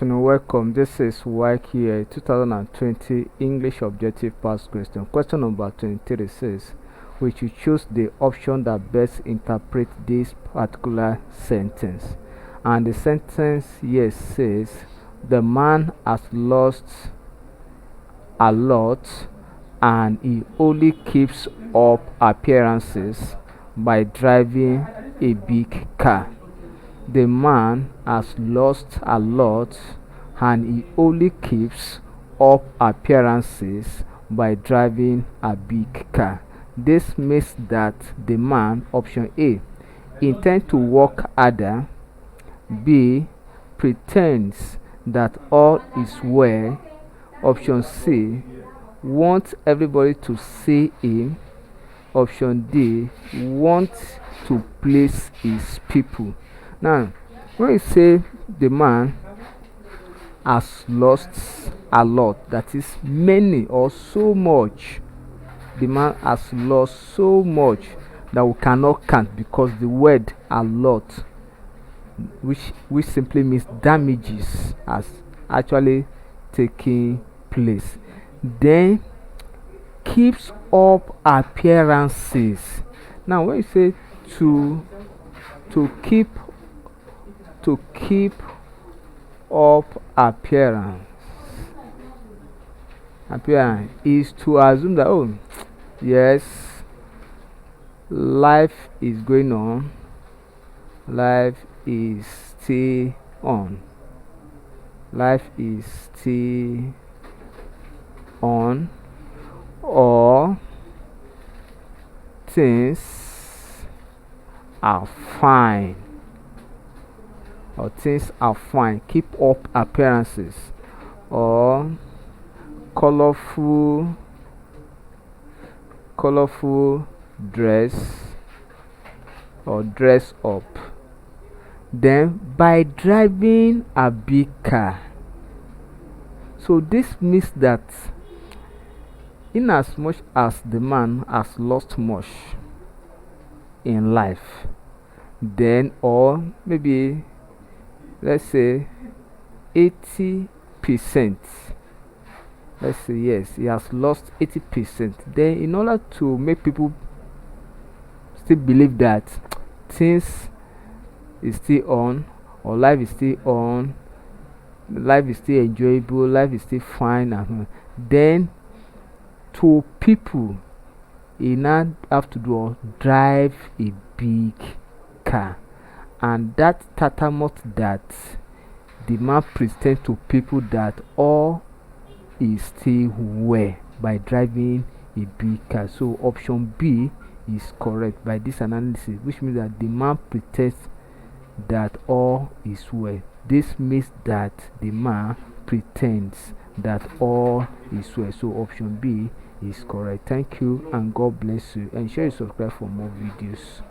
afternoon, welcome. This is Waec here, 2020 English Objective Past Question. Question number 23 says, we should choose the option that best interprets this particular sentence. And the sentence here says, the man has lost a lot and he only keeps up appearances by driving a big car. The man has lost a lot and he only keeps up appearances by driving a big car. This means that the man, option A, intends to work harder. B, pretends that all is well. Option C, wants everybody to see him. Option D, wants to please his people. Now, when you say the man has lost a lot, that is many or so much, the man has lost so much that we cannot count, because the word a lot, which simply means damages, has actually taken place. Then keeps up appearances. Now, when you say to keep up appearance is to assume that, oh yes, life is going on, life is still on, or things are fine, keep up appearances, or colorful dress, or dress up. Then by driving a big car. So this means that in as much as the man has lost much in life, then, or maybe let's say 80%, let's say yes, he has lost 80%, then in order to make people still believe that things is still on, or life is still on, life is still enjoyable, life is still fine, then to people he now have to do drive a big car. And that tantamount that the man presents to people that all is still well by driving a big car. So option B is correct by this analysis, which means that the man pretends that all is well. This means that the man pretends that all is well. So option B is correct. Thank you and God bless you, and share and subscribe for more videos.